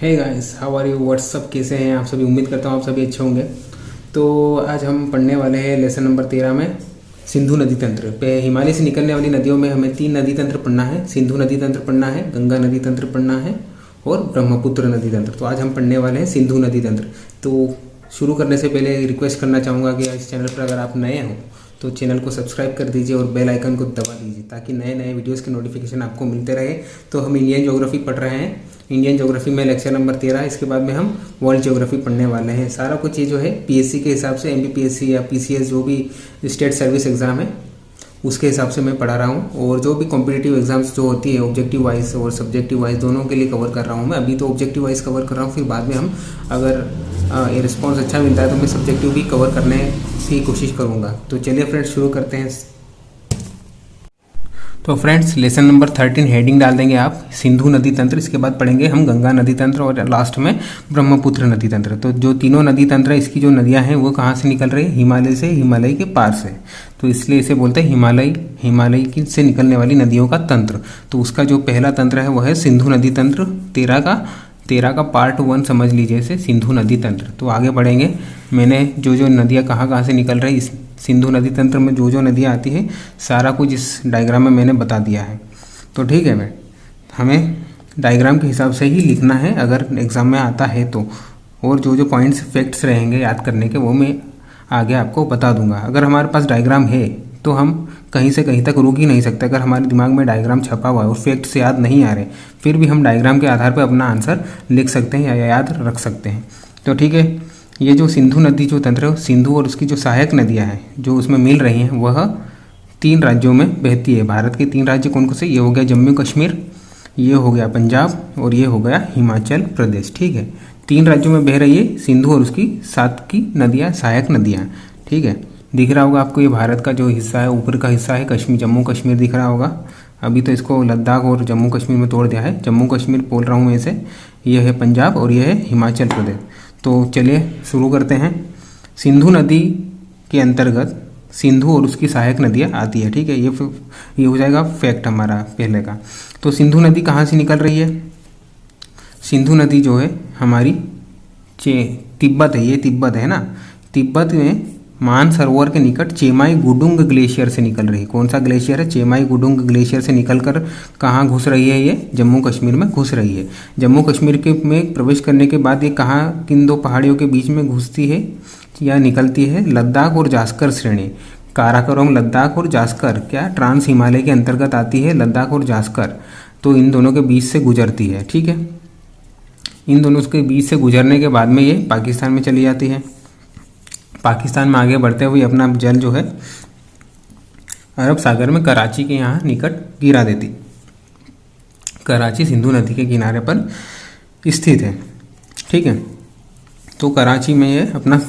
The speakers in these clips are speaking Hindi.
Hey guys, how are you? What's up, कैसे हैं आप सभी? उम्मीद करता हूँ आप सभी अच्छे होंगे। तो आज हम पढ़ने वाले हैं लेसन नंबर 13 में सिंधु नदी तंत्र पे। हिमालय से निकलने वाली नदियों में हमें 3 नदी तंत्र पढ़ना है। सिंधु नदी तंत्र पढ़ना है, गंगा नदी तंत्र पढ़ना है और ब्रह्मपुत्र नदी तंत्र। तो आज हम पढ़ने वाले हैं सिंधु नदी तंत्र। तो शुरू करने से पहले रिक्वेस्ट करना चाहूँगा कि इस चैनल पर अगर आप नए हो तो चैनल को सब्सक्राइब कर दीजिए और बेल आइकन को दबा दीजिए ताकि नए नए वीडियोस के नोटिफिकेशन आपको मिलते रहे। तो हम इंडियन ज्योग्राफी पढ़ रहे हैं। इंडियन ज्योग्राफी में लेक्चर नंबर 13, इसके बाद में हम वर्ल्ड ज्योग्राफी पढ़ने वाले हैं। सारा कुछ ये जो है पीएससी के हिसाब से, एमपीपीएससी या पीसीएस जो भी स्टेट सर्विस एग्ज़ाम है उसके हिसाब से मैं पढ़ा रहा हूँ। और जो भी कॉम्पिटिटिव एग्जाम्स जो होती है ऑब्जेक्टिव वाइज और सब्जेक्टिव वाइज दोनों के लिए कवर कर रहा हूँ मैं। अभी तो ऑब्जेक्टिव वाइज कवर कर रहा हूँ, फिर बाद में हम अगर ये रिस्पॉन्स अच्छा मिलता है तो मैं सब्जेक्टिव भी कवर करने की कोशिश करूँगा। तो चलिए फ्रेंड्स शुरू करते हैं। तो फ्रेंड्स लेसन नंबर 13 हेडिंग डाल देंगे आप सिंधु नदी तंत्र। इसके बाद पढ़ेंगे हम गंगा नदी तंत्र और लास्ट में ब्रह्मपुत्र नदी तंत्र। तो जो तीनों नदी तंत्र है, इसकी जो नदियां हैं वो कहाँ से निकल रही है? हिमालय से, हिमालय के पार से। तो इसलिए इसे बोलते हैं हिमालय की से निकलने वाली नदियों का तंत्र। तो उसका जो पहला तंत्र है वो है सिंधु नदी तंत्र। 13 का पार्ट 1 समझ लीजिए इसे, सिंधु नदी तंत्र। तो आगे बढ़ेंगे। मैंने जो नदियाँ कहाँ से निकल रही, इस सिंधु नदी तंत्र में जो नदियाँ आती हैं सारा कुछ इस डायग्राम में मैंने बता दिया है। तो ठीक है, हमें डायग्राम के हिसाब से ही लिखना है अगर एग्ज़ाम में आता है तो। और जो पॉइंट्स फैक्ट्स रहेंगे याद करने के वो मैं आगे आपको बता दूंगा। अगर हमारे पास डायग्राम है तो हम कहीं से कहीं तक रुक ही नहीं सकते। अगर हमारे दिमाग में डायग्राम छपा हुआ है और फैक्ट्स याद नहीं आ रहे, फिर भी हम डायग्राम के आधार पर अपना आंसर लिख सकते हैं या याद रख सकते हैं। तो ठीक है, ये जो सिंधु नदी जो तंत्र है, सिंधु और उसकी जो सहायक नदियाँ हैं जो उसमें मिल रही हैं वह 3 राज्यों में बहती है। भारत के 3 राज्य कौन कौन से? ये हो गया जम्मू कश्मीर, ये हो गया पंजाब और ये हो गया हिमाचल प्रदेश। ठीक है, 3 राज्यों में बह रही है सिंधु और उसकी 7 की नदियाँ, सहायक नदियाँ। ठीक है, दिख रहा होगा आपको ये भारत का जो हिस्सा है, ऊपर का हिस्सा है कश्मीर, जम्मू कश्मीर दिख रहा होगा। अभी तो इसको लद्दाख और जम्मू कश्मीर में तोड़ दिया है। जम्मू कश्मीर बोल रहा हूँ मैं इसे। ये है पंजाब और ये है हिमाचल प्रदेश। तो चलिए शुरू करते हैं। सिंधु नदी के अंतर्गत सिंधु और उसकी सहायक नदियाँ आती है। ठीक है, ये हो जाएगा फैक्ट हमारा पहले का। तो सिंधु नदी कहाँ से निकल रही है? सिंधु नदी जो है हमारी तिब्बत है, ये तिब्बत है ना। तिब्बत में मानसरोवर के निकट चेमाई गुडुंग ग्लेशियर से निकल रही है। कौन सा ग्लेशियर है? चेमाई गुडुंग ग्लेशियर से निकलकर कहाँ घुस रही है? ये जम्मू कश्मीर में घुस रही है। जम्मू कश्मीर के में प्रवेश करने के बाद ये कहाँ, किन 2 पहाड़ियों के बीच में घुसती है या निकलती है? लद्दाख और जास्कर श्रेणी, काराकोरम लद्दाख और जास्कर क्या ट्रांस हिमालय के अंतर्गत आती है, लद्दाख और जास्कर। तो इन दोनों के बीच से गुजरती है। ठीक है, इन दोनों के बीच से गुजरने के बाद में ये पाकिस्तान में चली जाती है। पाकिस्तान में आगे बढ़ते हुए अपना जल जो है अरब सागर में कराची के यहाँ निकट गिरा देती। कराची सिंधु नदी के किनारे पर स्थित है। ठीक है, तो कराची में ये अपना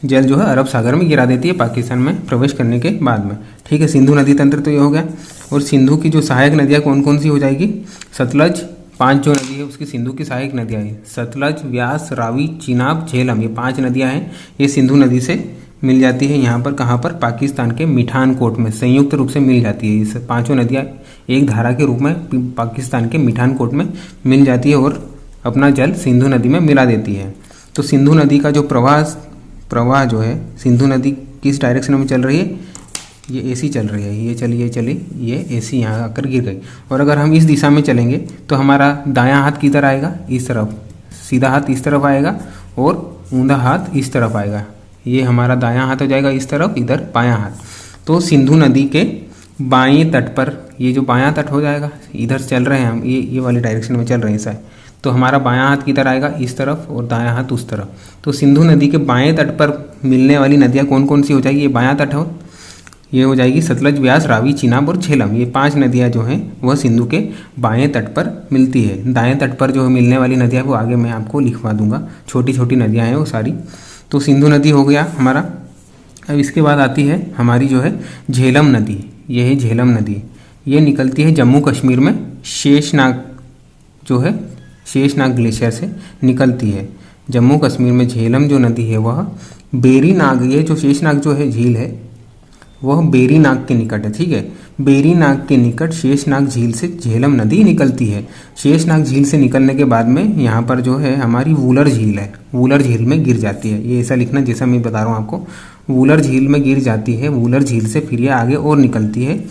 जल जो है अरब सागर में गिरा देती है पाकिस्तान में प्रवेश करने के बाद में। ठीक है, सिंधु नदी तंत्र तो ये हो गया। और सिंधु की जो सहायक नदियाँ कौन कौन सी हो जाएगी? सतलज, 5 जो नदी है उसकी सिंधु की सहायक नदियाँ हैं। सतलज, व्यास, रावी, चिनाब, झेलम, ये 5 नदियाँ हैं। ये सिंधु नदी से मिल जाती है। यहाँ पर कहाँ पर? पाकिस्तान के मिठानकोट में संयुक्त रूप से मिल जाती है। इस 5 नदियाँ एक धारा के रूप में पाकिस्तान के मिठानकोट में मिल जाती है और अपना जल सिंधु नदी में मिला देती है। तो सिंधु नदी का जो प्रवाह जो है, सिंधु नदी किस डायरेक्शन में चल रही है? ये ऐसी चल रही है, ये चली, ये ऐसी यहाँ आकर गिर गई। और अगर हम इस दिशा में चलेंगे तो हमारा दायां हाथ किधर आएगा? इस तरफ। सीधा हाथ इस तरफ आएगा और ऊंधा हाथ इस तरफ आएगा। ये हमारा दायां हाथ हो जाएगा इस तरफ, इधर बायां हाथ। तो सिंधु नदी के बाएं तट पर ये जो बायां तट हो जाएगा, इधर चल रहे हैं हम, ये वाली डायरेक्शन में चल रहे हैं ऐसा। तो हमारा बायां हाथ किधर आएगा? इस तरफ, और दायां हाथ उस तरफ। तो सिंधु नदी के बाएं तट पर मिलने वाली नदियाँ कौन कौन सी हो जाएगी? ये बायां तट हो, ये हो जाएगी सतलज, व्यास, रावी, चिनाब और झेलम। ये 5 नदियाँ जो हैं वह सिंधु के बाएं तट पर मिलती है। दाएं तट पर जो मिलने वाली नदियाँ वो आगे मैं आपको लिखवा दूंगा। छोटी छोटी नदियाँ हैं वो सारी। तो सिंधु नदी हो गया हमारा। अब इसके बाद आती है हमारी जो है झेलम नदी। ये है झेलम नदी। ये निकलती है जम्मू कश्मीर में शेषनाग जो है, शेषनाग ग्लेशियर से निकलती है। जम्मू कश्मीर में झेलम जो नदी है वह बेरी नाग, ये जो शेषनाग जो है झील है, वह बेरीनाग के निकट है। ठीक है, बेरीनाग के निकट शेषनाग झील से झेलम नदी निकलती है। शेषनाग झील से निकलने के बाद में यहाँ पर जो है हमारी वूलर झील है, वूलर झील में गिर जाती है। ये ऐसा लिखना जैसा मैं बता रहा हूँ आपको, वूलर झील में गिर जाती है। वूलर झील से फिर ये आगे और निकलती है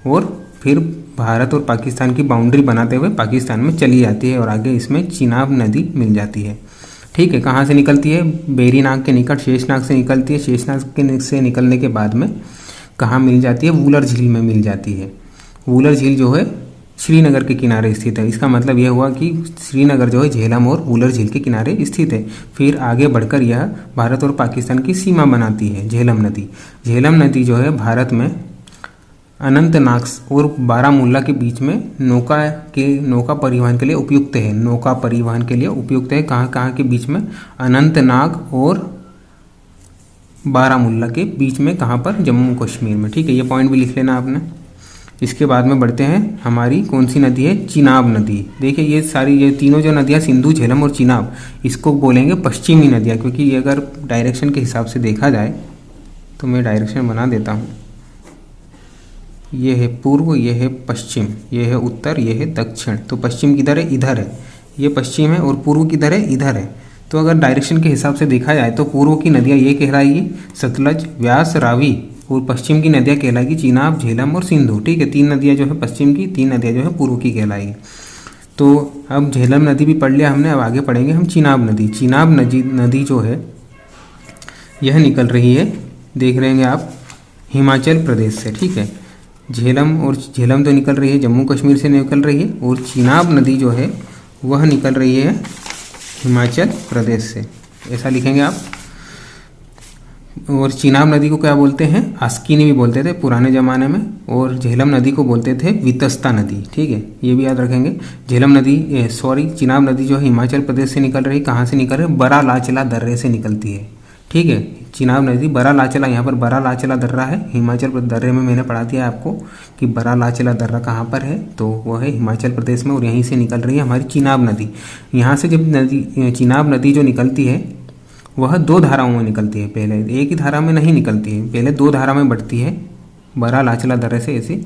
और फिर भारत और पाकिस्तान की बाउंड्री बनाते हुए पाकिस्तान में चली जाती है और आगे इसमें चिनाब नदी मिल जाती है। ठीक है, कहाँ से निकलती है? बेरीनाग के निकट शेषनाग से निकलती है। शेषनाग से निकलने के बाद में कहाँ मिल जाती है? वूलर झील में मिल जाती है। वूलर झील जो है श्रीनगर के किनारे स्थित है। इसका मतलब यह हुआ कि श्रीनगर जो है झेलम और वूलर झील के किनारे स्थित है। फिर आगे बढ़कर यह भारत और पाकिस्तान की सीमा बनाती है झेलम नदी। झेलम नदी जो है भारत में अनंतनाग और बारामूला के बीच में नौका परिवहन के लिए उपयुक्त है। नौका परिवहन के लिए उपयुक्त है। कहाँ के बीच में? अनंतनाग और बारामूला के बीच में। कहाँ पर? जम्मू कश्मीर में। ठीक है, ये पॉइंट भी लिख लेना आपने। इसके बाद में बढ़ते हैं, हमारी कौन सी नदी है? चिनाब नदी। देखिए ये तीनों जो नदियाँ सिंधु, झेलम और चिनाब, इसको बोलेंगे पश्चिमी नदियाँ, क्योंकि ये अगर डायरेक्शन के हिसाब से देखा जाए तो मैं डायरेक्शन बना देता हूँ। ये है पूर्व, ये है पश्चिम, ये है उत्तर, ये है दक्षिण। तो पश्चिम किधर है? इधर है। ये पश्चिम है और पूर्व किधर है? इधर है। तो अगर डायरेक्शन के हिसाब से देखा जाए तो पूर्व की नदियाँ ये कहलाएगी सतलज, व्यास, रावी, और पश्चिम की नदियाँ कहलाएगी चिनाब, झेलम और सिंधु। ठीक है, 3 नदियाँ जो है पश्चिम की, 3 नदियाँ जो है पूर्व की कहलाएगी। तो अब झेलम नदी भी पढ़ लिया हमने, अब आगे पढ़ेंगे हम चिनाब नदी। चिनाब नदी जो है यह निकल रही है, देख रहे हैं आप, हिमाचल प्रदेश से। ठीक है, झेलम तो निकल रही है जम्मू कश्मीर से निकल रही है, और चिनाब नदी जो है वह निकल रही है हिमाचल प्रदेश से। ऐसा लिखेंगे आप। और चिनाब नदी को क्या बोलते हैं? आस्किनी भी बोलते थे पुराने ज़माने में, और झेलम नदी को बोलते थे वितस्ता नदी। ठीक है, ये भी याद रखेंगे। चिनाब नदी जो है हिमाचल प्रदेश से निकल रही। कहाँ से निकल रही है? बरालाचला दर्रे से निकलती है। ठीक है, चिनाब नदी बरालाचला, यहाँ पर बरालाचला दर्रा है हिमाचल प्रदेश। दर्रे में मैंने पढ़ा दिया आपको कि बरालाचला दर्रा कहाँ पर है, तो वह है हिमाचल प्रदेश में, और यहीं से निकल रही है हमारी चिनाब नदी। यहाँ से जब चिनाब नदी जो निकलती है वह 2 धाराओं में निकलती है। पहले एक ही धारा में नहीं निकलती है, पहले 2 धारा में बढ़ती है। बरालाचला दर्रे से ऐसे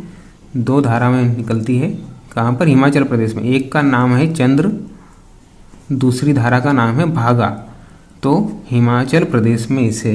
2 धारा में निकलती है। कहाँ पर? हिमाचल प्रदेश में। एक का नाम है चंद्र, दूसरी धारा का नाम है भागा। तो हिमाचल प्रदेश में इसे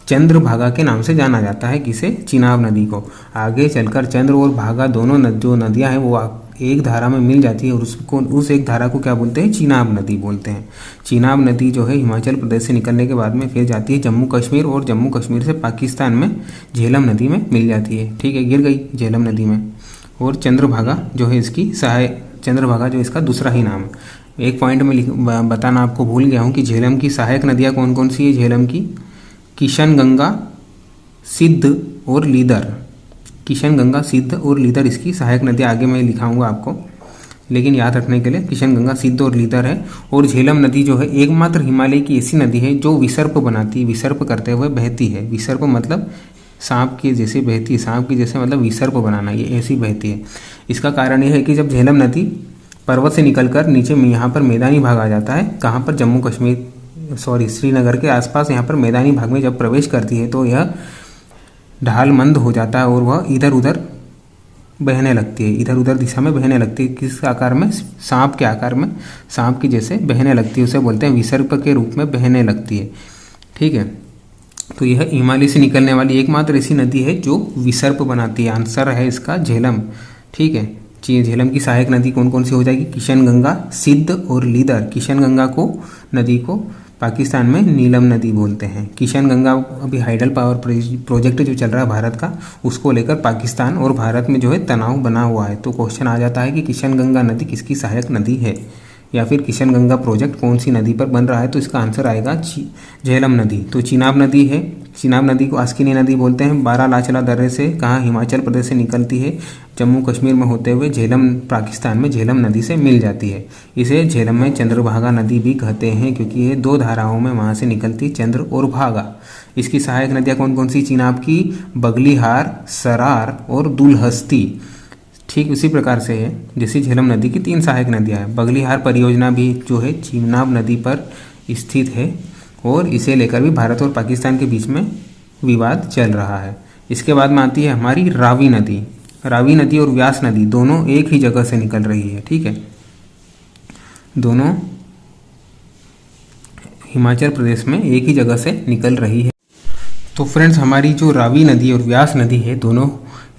चंद्रभागा के नाम से जाना जाता है। किसे? चिनाब नदी को। आगे चलकर चंद्र और भागा दोनों जो नदियाँ हैं वो एक धारा में मिल जाती है, और उस एक धारा को क्या बोलते हैं? चिनाब नदी बोलते हैं। चिनाब नदी जो है हिमाचल प्रदेश से निकलने के बाद में फिर जाती है जम्मू कश्मीर, और जम्मू कश्मीर से पाकिस्तान में झेलम नदी में मिल जाती है। ठीक है, गिर गई झेलम नदी में। और चंद्रभागा जो है चंद्रभागा जो इसका दूसरा ही नाम है। एक पॉइंट में बताना आपको भूल गया हूँ कि झेलम की सहायक नदियाँ कौन कौन सी है? झेलम की किशन गंगा, सिद्ध और लीदर। किशन गंगा, सिद्ध और लीदर इसकी सहायक नदियाँ आगे मैं लिखाऊंगा आपको, लेकिन याद रखने के लिए किशन गंगा, सिद्ध और लीदर है। और झेलम नदी जो है एकमात्र हिमालय की ऐसी नदी है जो विसर्प बनाती है, विसर्प करते हुए बहती है। विसर्प मतलब सांप के जैसे बहती है, सांप की जैसे मतलब विसर्प बनाना, ये ऐसी बहती है। इसका कारण यह है कि जब झेलम नदी पर्वत से निकलकर नीचे में यहाँ पर मैदानी भाग आ जाता है, कहाँ पर? जम्मू कश्मीर श्रीनगर के आसपास यहाँ पर मैदानी भाग में जब प्रवेश करती है तो यह ढाल मंद हो जाता है और वह इधर उधर बहने लगती है, इधर उधर दिशा में बहने लगती है। किस आकार में? सांप के आकार में, सांप की जैसे बहने लगती है, उसे बोलते हैं विसर्प के रूप में बहने लगती है। ठीक है, तो यह हिमालय से निकलने वाली एकमात्र ऐसी नदी है जो विसर्प बनाती है। आंसर है इसका झेलम। ठीक है, झेलम की सहायक नदी कौन कौन सी हो जाएगी? किशन गंगा, सिद्ध और लीदर। किशन गंगा नदी को पाकिस्तान में नीलम नदी बोलते हैं। किशन गंगा अभी हाइडल पावर प्रोजेक्ट जो चल रहा है भारत का, उसको लेकर पाकिस्तान और भारत में जो है तनाव बना हुआ है। तो क्वेश्चन आ जाता है कि किशन गंगा नदी किसकी सहायक नदी है, या फिर किशन गंगा प्रोजेक्ट कौन सी नदी पर बन रहा है? तो इसका आंसर आएगा झेलम नदी। तो चिनाब नदी है, चिनाब नदी को आस्किनी नदी बोलते हैं। बारालाचला दर्रे से कहाँ? हिमाचल प्रदेश से निकलती है, जम्मू कश्मीर में होते हुए झेलम पाकिस्तान में झेलम नदी से मिल जाती है। इसे झेलम में चंद्रभागा नदी भी कहते हैं, क्योंकि ये 2 धाराओं में वहाँ से निकलती, चंद्र और भागा। इसकी सहायक नदियाँ कौन कौन सी? चिनाब की बगलीहार, सरार और दुलहस्ती। ठीक उसी प्रकार से है जैसे झेलम नदी की 3 सहायक नदियाँ हैं। बगलीहार परियोजना भी जो है चिनाब नदी पर स्थित है, और इसे लेकर भी भारत और पाकिस्तान के बीच में विवाद चल रहा है। इसके बाद में आती है हमारी रावी नदी। रावी नदी और व्यास नदी दोनों एक ही जगह से निकल रही है, ठीक है, दोनों हिमाचल प्रदेश में एक ही जगह से निकल रही है। तो फ्रेंड्स, हमारी जो रावी नदी और व्यास नदी है दोनों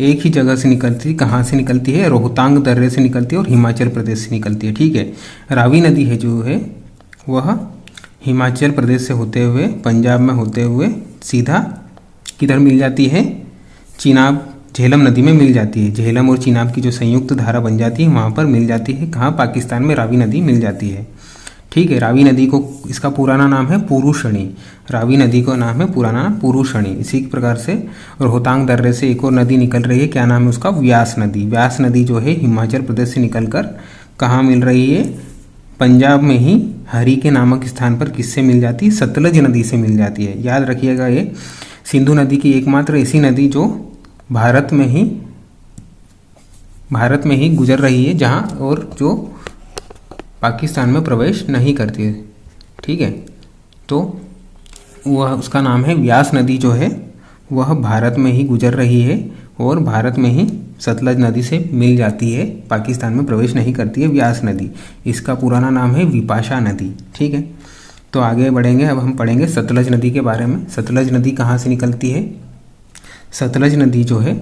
एक ही जगह से निकलती है। कहाँ से निकलती है? रोहतांग दर्रे से निकलती है और हिमाचल प्रदेश से निकलती है, ठीक है। रावी नदी है जो है वह हिमाचल प्रदेश से होते हुए पंजाब में होते हुए सीधा किधर मिल जाती है? चिनाब झेलम नदी में मिल जाती है। झेलम और चिनाब की जो संयुक्त धारा बन जाती है वहाँ पर मिल जाती है। कहाँ? पाकिस्तान में रावी नदी मिल जाती है, ठीक है। रावी नदी को, इसका पुराना नाम है पुरुषणी। रावी नदी का नाम है पुराना पुरुषणी। इसी प्रकार से रोहतांग दर्रे से एक और नदी निकल रही है, क्या नाम है उसका? व्यास नदी। व्यास नदी जो है हिमाचल प्रदेश से निकलकर कहाँ मिल रही है? पंजाब में ही हरी के नामक स्थान पर किससे मिल जाती है? सतलज नदी से मिल जाती है। याद रखिएगा, ये सिंधु नदी की एकमात्र ऐसी नदी जो भारत में ही गुजर रही है, जहाँ और जो पाकिस्तान में प्रवेश नहीं करती है, ठीक है। तो वह, उसका नाम है व्यास नदी जो है वह भारत में ही गुजर रही है और भारत में ही सतलज नदी से मिल जाती है, पाकिस्तान में प्रवेश नहीं करती है व्यास नदी। इसका पुराना नाम है विपाशा नदी, ठीक है। तो आगे बढ़ेंगे, अब हम पढ़ेंगे सतलज नदी के बारे में। सतलज नदी कहाँ से निकलती है? सतलज नदी जो है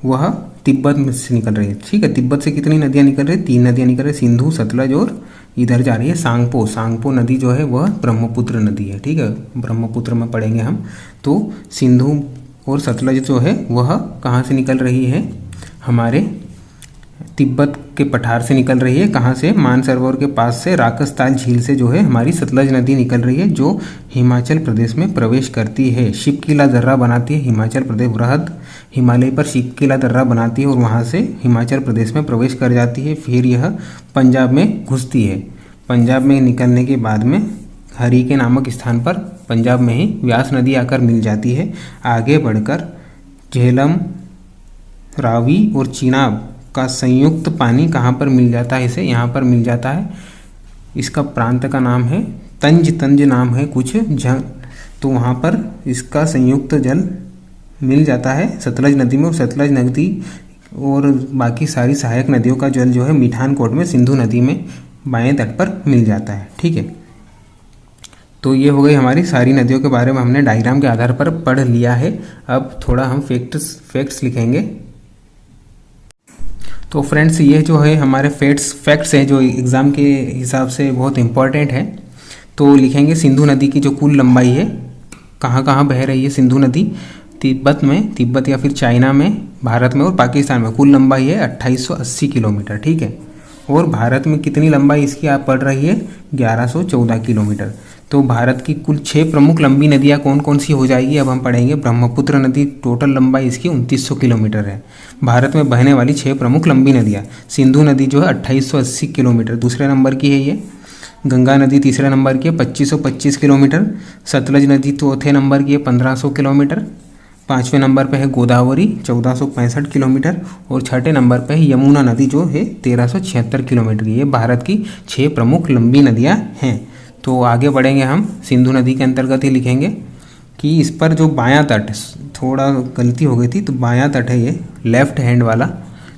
वह तिब्बत में से निकल रही है, ठीक है। तिब्बत से कितनी नदियाँ निकल रही है? 3 नदियाँ निकल रही है, सिंधु, सतलज और इधर जा रही है सांगपो। सांगपो नदी जो है वह ब्रह्मपुत्र नदी है, ठीक है। ब्रह्मपुत्र में पढ़ेंगे हम। तो सिंधु और सतलज जो है वह कहाँ से निकल रही है? हमारे तिब्बत के पठार से निकल रही है। कहाँ से? मानसरोवर के पास से, राकसताल झील से जो है हमारी सतलज नदी निकल रही है, जो हिमाचल प्रदेश में प्रवेश करती है। शिपकिला दर्रा बनाती है हिमाचल प्रदेश, बृहद हिमालय पर शिपकिला दर्रा बनाती है और वहाँ से हिमाचल प्रदेश में प्रवेश कर जाती है। फिर यह पंजाब में घुसती है। पंजाब में निकलने के बाद में हरी के नामक स्थान पर पंजाब में ही व्यास नदी आकर मिल जाती है। आगे बढ़कर झेलम, रावी और चिनाब का संयुक्त पानी कहाँ पर मिल जाता है? इसे यहाँ पर मिल जाता है। इसका प्रांत का नाम है तंज नाम है कुछ तो वहाँ पर इसका संयुक्त जल मिल जाता है सतलज नदी में। और सतलज नदी और बाकी सारी सहायक नदियों का जल जो है मिठानकोट में सिंधु नदी में बाएं तट पर मिल जाता है, ठीक है। तो ये हो गई हमारी सारी नदियों के बारे में, हमने डायग्राम के आधार पर पढ़ लिया है। अब थोड़ा हम फैक्ट्स लिखेंगे। तो फ्रेंड्स, ये जो है हमारे फैक्ट्स हैं जो एग्ज़ाम के हिसाब से बहुत इम्पॉर्टेंट है। तो लिखेंगे सिंधु नदी की जो कुल लंबाई है, कहाँ कहाँ बह रही है सिंधु नदी? तिब्बत या फिर चाइना में, भारत में और पाकिस्तान में कुल लंबाई है 2880 किलोमीटर, ठीक है। और भारत में कितनी लंबाई इसकी आप पढ़ रही है? 1114 किलोमीटर। तो भारत की कुल 6 प्रमुख लंबी नदियाँ कौन कौन सी हो जाएगी? अब हम पढ़ेंगे। ब्रह्मपुत्र नदी, टोटल लंबाई इसकी 2900 किलोमीटर है। भारत में बहने वाली 6 प्रमुख लंबी नदियाँ, सिंधु नदी जो है 2880 किलोमीटर दूसरे नंबर की है ये। गंगा नदी तीसरे नंबर की है 2525 किलोमीटर। सतलज नदी चौथे नंबर की है 1500 किलोमीटर। 5वें नंबर पे है गोदावरी 1465 किलोमीटर। और 6ठे नंबर पे है यमुना नदी जो है 1376 किलोमीटर की। ये भारत की 6 प्रमुख लंबी नदियाँ हैं। तो आगे बढ़ेंगे हम। सिंधु नदी के अंतर्गत ही लिखेंगे कि इस पर जो बायां तट, थोड़ा गलती हो गई थी, तो बायां तट है ये लेफ्ट हैंड वाला,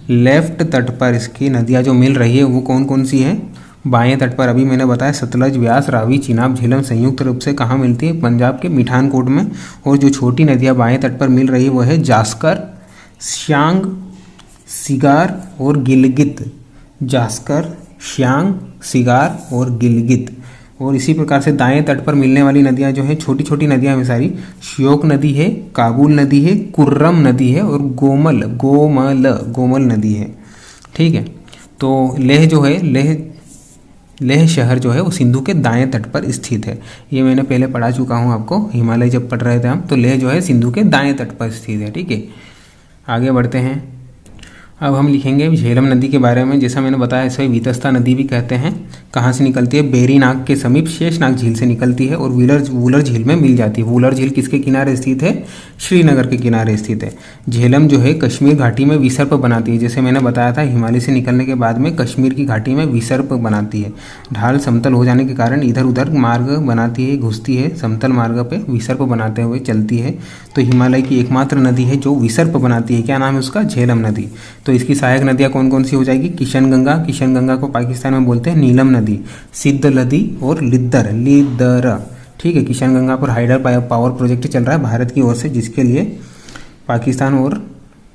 लेफ्ट तट पर इसकी नदियाँ जो मिल रही है वो कौन कौन सी हैं? बाएं तट पर अभी मैंने बताया सतलज, व्यास, रावी, चिनाब, झेलम संयुक्त रूप से कहाँ मिलती है? पंजाब के मिठानकोट में। और जो छोटी नदियाँ बाएं तट पर मिल रही है वो है जास्कर, श्यांग, सिगार और गिलगित। जास्कर, श्यांग, सिगार और गिलगित। और इसी प्रकार से दाएं तट पर मिलने वाली नदियाँ जो हैं, छोटी छोटी नदियाँ में सारी, श्योक नदी है, काबुल नदी है, कुर्रम नदी है और गोमल नदी है, ठीक है। तो लेह जो है, लेह शहर जो है वो सिंधु के दाएं तट पर स्थित है। ये मैंने पहले पढ़ा चुका हूँ आपको, हिमालय जब पढ़ रहे थे हम। तो लेह जो है सिंधु के दाएं तट पर स्थित है, ठीक है। आगे बढ़ते हैं। अब हम लिखेंगे झेलम नदी के बारे में। जैसा मैंने बताया इसे वितस्ता नदी भी कहते हैं। कहाँ से निकलती है? बेरीनाग के समीप शेषनाग झील से निकलती है और वूलर झील में मिल जाती है। वूलर झील किसके किनारे स्थित है? श्रीनगर के किनारे स्थित है। झेलम जो है कश्मीर घाटी में विसर्प बनाती है। जैसे मैंने बताया था हिमालय से निकलने के बाद में कश्मीर की घाटी में विसर्प बनाती है। ढाल समतल हो जाने के कारण इधर उधर मार्ग बनाती है, घुसती है, समतल मार्ग पे विसर्प बनाते हुए चलती है। तो हिमालय की एकमात्र नदी है जो विसर्प बनाती है। क्या नाम है उसका? झेलम नदी। तो इसकी सहायक नदियाँ कौन कौन सी हो जाएगी? किशनगंगा, किशनगंगा को पाकिस्तान में बोलते हैं नीलम नदी, सिद्ध नदी और लिद्दर। ठीक है, किशनगंगा पर हाइडल पावर प्रोजेक्ट चल रहा है भारत की ओर से, जिसके लिए पाकिस्तान और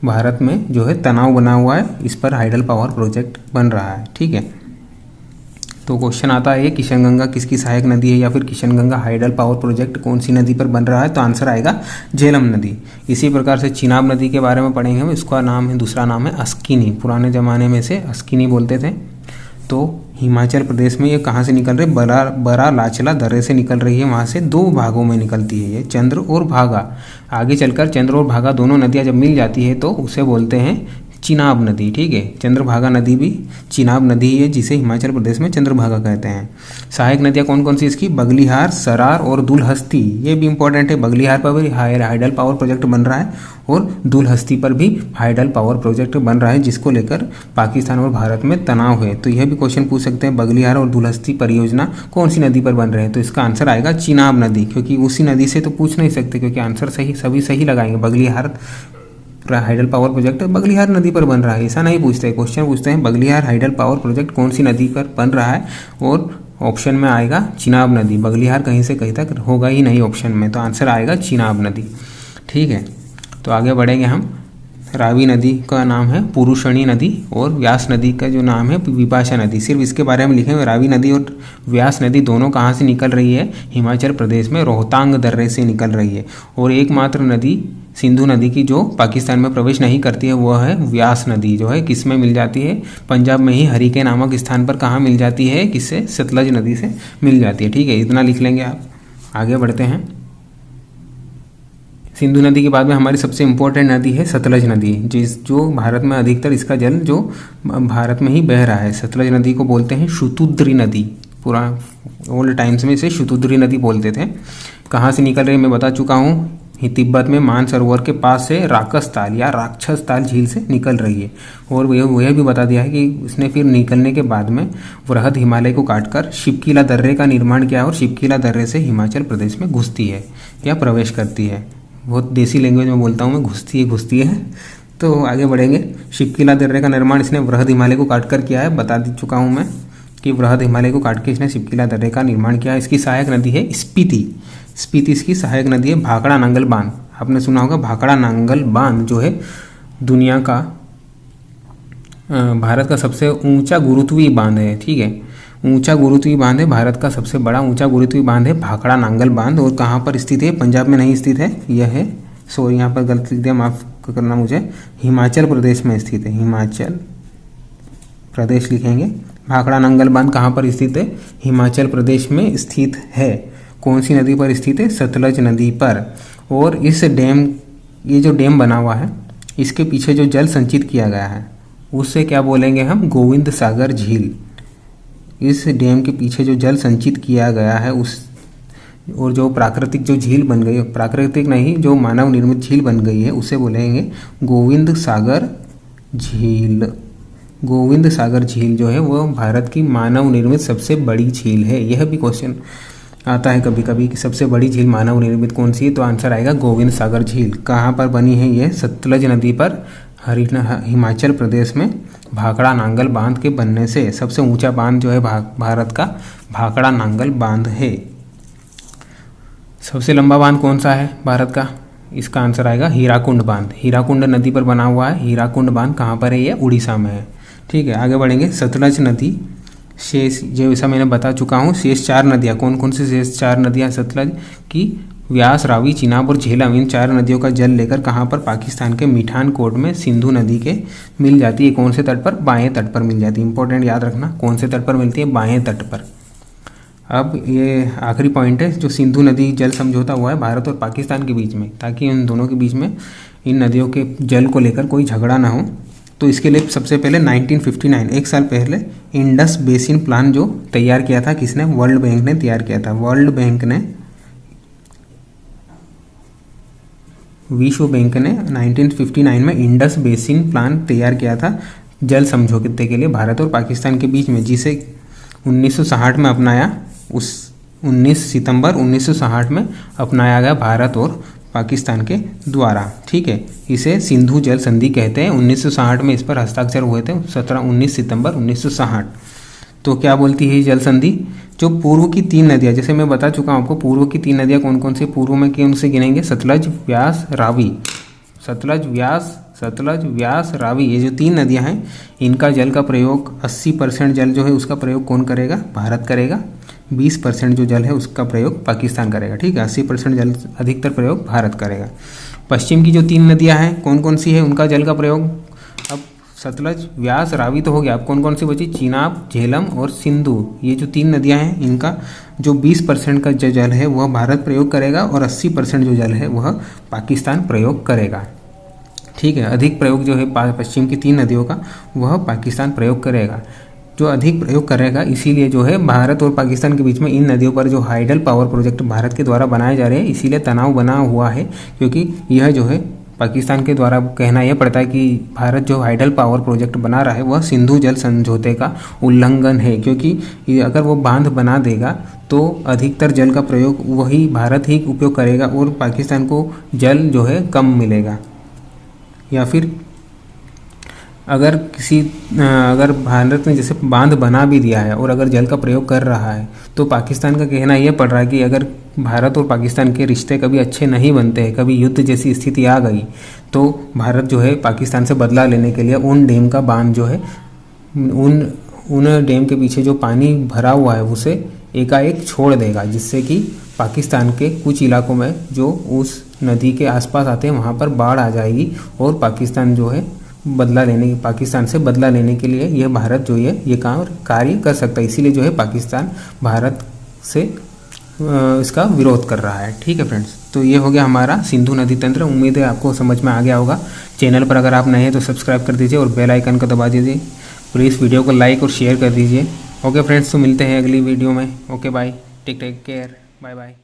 भारत में जो है तनाव बना हुआ है। इस पर हाइडल पावर प्रोजेक्ट बन रहा है। ठीक है, तो क्वेश्चन आता है किशनगंगा किसकी सहायक नदी है या फिर किशनगंगा हाइडल पावर प्रोजेक्ट कौन सी नदी पर बन रहा है? तो आंसर आएगा झेलम नदी। इसी प्रकार से चिनाब नदी के बारे में पढ़ेंगे हम। इसका नाम है, दूसरा नाम है अस्किनी। पुराने ज़माने में से अस्किनी बोलते थे। तो हिमाचल प्रदेश में ये कहाँ से निकल रही है? बरा लाचला दर्रे से निकल रही है। वहाँ से दो भागों में निकलती है ये, चंद्र और भागा। आगे चलकर चंद्र और भागा दोनों नदियाँ जब मिल जाती है तो उसे बोलते हैं चिनाब नदी। ठीक है, चंद्रभागा नदी भी चिनाब नदी है, जिसे हिमाचल प्रदेश में चंद्रभागा कहते हैं। सहायक नदियाँ कौन कौन सी इसकी? बगलिहार, सरार और दुलहस्ती। ये भी इंपॉर्टेंट है। बगलिहार पर भी हाइडल पावर प्रोजेक्ट बन रहा है और दुलहस्ती पर भी हाइडल पावर प्रोजेक्ट बन रहा है, जिसको लेकर पाकिस्तान और भारत में तनाव है। तो यह भी क्वेश्चन पूछ सकते हैं, बगलिहार और दुलहस्ती परियोजना कौन सी नदी पर बन रहे हैं? तो इसका आंसर आएगा चिनाब नदी, क्योंकि उसी नदी से तो पूछ नहीं सकते, क्योंकि आंसर सभी सही लगाएंगे। Baglihar hydel power project Baglihar नदी पर बन रहा है, ऐसा नहीं पूछते। क्वेश्चन पूछते हैं बगलिहार हाइडल पावर प्रोजेक्ट कौन सी नदी पर बन रहा है, और ऑप्शन में आएगा चिनाब नदी। बगलिहार कहीं से कहीं तक होगा ही नहीं ऑप्शन में, तो आंसर आएगा चिनाब नदी। ठीक है, तो आगे बढ़ेंगे हम। रावी नदी का नाम है पुरुषणी नदी और व्यास नदी का जो नाम है विपाशा नदी। सिर्फ इसके बारे में लिखेंगे। रावी नदी और व्यास नदी दोनों कहाँ से निकल रही है? हिमाचल प्रदेश में रोहतांग दर्रे से निकल रही है। और एकमात्र नदी सिंधु नदी की जो पाकिस्तान में प्रवेश नहीं करती है वह है व्यास नदी, जो है किस में मिल जाती है? पंजाब में ही हरिके नामक स्थान पर। कहाँ मिल जाती है? किससे? सतलज नदी से मिल जाती है। ठीक है, इतना लिख लेंगे आप। आगे बढ़ते हैं। सिंधु नदी के बाद में हमारी सबसे इम्पोर्टेंट नदी है सतलज नदी, जो भारत में अधिकतर इसका जल जो भारत में ही बह रहा है। सतलज नदी को बोलते हैं शुतुद्री नदी। पूरा ओल्ड टाइम्स में इसे शुतुद्री नदी बोलते थे। कहाँ से निकल रही है मैं बता चुका हूँ। तिब्बत में मानसरोवर के पास से राकस ताल या राक्षस ताल झील से निकल रही है। और वह भी बता दिया है कि उसने फिर निकलने के बाद में वृहद हिमालय को काटकर शिवकीला दर्रे का निर्माण किया और शिवकीला दर्रे से हिमाचल प्रदेश में घुसती है या प्रवेश करती है। बहुत देसी लैंग्वेज में बोलता हूँ मैं, घुसती है। तो आगे बढ़ेंगे। शिवकीला दर्रे का निर्माण इसने वृहद हिमालय को काटकर किया है। बता चुका हूँ मैं कि वृहद हिमालय को काट के इसने शिवकीला दर्रे का निर्माण किया। इसकी सहायक नदी है स्पीति। स्पीति इसकी सहायक नदी है। भाखड़ा नांगल बांध, आपने सुना होगा। भाखड़ा नांगल बांध जो है दुनिया का भारत का सबसे ऊंचा गुरुत्वीय बांध है। ठीक है, ऊंचा गुरुत्वीय बांध है। भारत का सबसे बड़ा ऊंचा गुरुत्वीय बांध है भाखड़ा नांगल बांध। और कहाँ पर स्थित है? पंजाब में नहीं स्थित है। यह है, सॉरी यहाँ पर गलत लिख दिया, माफ़ करना मुझे। हिमाचल प्रदेश में स्थित है। हिमाचल प्रदेश लिखेंगे। भाखड़ा नांगल बांध कहाँ पर स्थित है? हिमाचल प्रदेश में स्थित है। कौन सी नदी पर स्थित है? सतलज नदी पर। और इस डैम, ये जो डैम बना हुआ है, इसके पीछे जो जल संचित किया गया है उससे क्या बोलेंगे हम? गोविंद सागर झील। इस डैम के पीछे जो जल संचित किया गया है उस, और जो प्राकृतिक जो झील बन गई, प्राकृतिक नहीं जो मानव निर्मित झील बन गई है, उसे बोलेंगे गोविंद सागर झील। गोविंद सागर झील जो है वो भारत की मानव निर्मित सबसे बड़ी झील है। यह भी क्वेश्चन आता है कभी कभी कि सबसे बड़ी झील मानव निर्मित कौन सी है? तो आंसर आएगा गोविंद सागर झील। कहाँ पर बनी है? यह सतलज नदी पर हिमाचल प्रदेश में भाखड़ा नांगल बांध के बनने से सबसे ऊंचा बांध जो है भारत का भाखड़ा नांगल बांध है। सबसे लंबा बांध कौन सा है भारत का? इसका आंसर आएगा हीराकुंड बांध। हीराकुंड नदी पर बना हुआ है। हीराकुंड बांध कहाँ पर है? ये उड़ीसा में है। ठीक है, आगे बढ़ेंगे। सतलज नदी शेष, जो ऐसा मैंने बता चुका हूँ, शेष 4 नदियाँ कौन कौन सी? शेष 4 नदियाँ सतलज की व्यास, रावी, चिनाब और झेलम, इन 4 नदियों का जल लेकर कहाँ पर? पाकिस्तान के मिठानकोट में सिंधु नदी के मिल जाती है। कौन से तट पर? बाएं तट पर मिल जाती है। इंपॉर्टेंट याद रखना, कौन से तट पर मिलती है? बाएं तट पर। अब ये आखिरी पॉइंट है, जो सिंधु नदी जल समझौता हुआ है भारत और पाकिस्तान के बीच में, ताकि उन दोनों के बीच में इन नदियों के जल को लेकर कोई झगड़ा ना हो। तो इसके लिए सबसे पहले 1959 एक साल पहले इंडस बेसिन प्लान जो तैयार किया था किसने, वर्ल्ड बैंक ने तैयार किया था। वर्ल्ड बैंक ने, विश्व बैंक ने 1959 में इंडस बेसिन प्लान तैयार किया था जल समझौते के लिए भारत और पाकिस्तान के बीच में, जिसे 1960 में अपनाया। उस 19 सितंबर 1960 में अपनाया गया भारत और पाकिस्तान के द्वारा। ठीक है, इसे सिंधु जल संधि कहते हैं। 1960 में इस पर हस्ताक्षर हुए थे, 19 सितंबर 1960। तो क्या बोलती है जल संधि, जो पूर्व की 3 नदियाँ, जैसे मैं बता चुका हूँ आपको, पूर्व की 3 नदियाँ कौन कौन सी पूर्व में कौन से गिनेंगे, सतलज, व्यास, रावी। सतलज, व्यास, रावी, ये जो 3 नदियाँ हैं इनका जल का प्रयोग 80% जल जो है उसका प्रयोग कौन करेगा, भारत करेगा। 20% जो जल है उसका प्रयोग पाकिस्तान करेगा। ठीक है, 80% जल अधिकतर प्रयोग भारत करेगा। पश्चिम की जो 3 नदियाँ हैं कौन कौन सी है, उनका जल का प्रयोग, अब सतलज, व्यास, रावी तो हो गया, अब कौन कौन सी बची, चीनाब, झेलम और सिंधु। ये जो 3 नदियाँ हैं इनका जो 20% का जो जल है वह भारत प्रयोग करेगा और 80% जो जल है वह पाकिस्तान प्रयोग करेगा। ठीक है, अधिक प्रयोग जो है पश्चिम की 3 नदियों का वह पाकिस्तान प्रयोग करेगा, जो अधिक प्रयोग करेगा। इसीलिए जो है भारत और पाकिस्तान के बीच में इन नदियों पर जो हाइडल पावर प्रोजेक्ट भारत के द्वारा बनाए जा रहे हैं, इसीलिए तनाव बना हुआ है, क्योंकि यह जो है पाकिस्तान के द्वारा कहना यह पड़ता है कि भारत जो हाइडल पावर प्रोजेक्ट बना रहा है वह सिंधु जल समझौते का उल्लंघन है, क्योंकि अगर वो बांध बना देगा तो अधिकतर जल का प्रयोग वही भारत ही उपयोग करेगा और पाकिस्तान को जल जो है कम मिलेगा। या फिर अगर भारत ने जैसे बांध बना भी दिया है और अगर जल का प्रयोग कर रहा है, तो पाकिस्तान का कहना यह पड़ रहा है कि अगर भारत और पाकिस्तान के रिश्ते कभी अच्छे नहीं बनते हैं, कभी युद्ध जैसी स्थिति आ गई, तो भारत जो है पाकिस्तान से बदला लेने के लिए उन डैम का बांध जो है, उन डैम के पीछे जो पानी भरा हुआ है उसे एकाएक छोड़ देगा, जिससे कि पाकिस्तान के कुछ इलाकों में जो उस नदी के आसपास आते हैं वहाँ पर बाढ़ आ जाएगी और पाकिस्तान जो है पाकिस्तान से बदला लेने के लिए यह भारत जो है ये कार्य कर सकता है। इसीलिए जो है पाकिस्तान भारत से इसका विरोध कर रहा है। ठीक है फ्रेंड्स, तो ये हो गया हमारा सिंधु नदी तंत्र। उम्मीद है आपको समझ में आ गया होगा। चैनल पर अगर आप नए हैं तो सब्सक्राइब कर दीजिए और बेल आइकन को दबा दीजिए। प्लीज़ वीडियो को लाइक और शेयर कर दीजिए। ओके फ्रेंड्स, तो मिलते हैं अगली वीडियो में। Okay bye, take care, bye bye.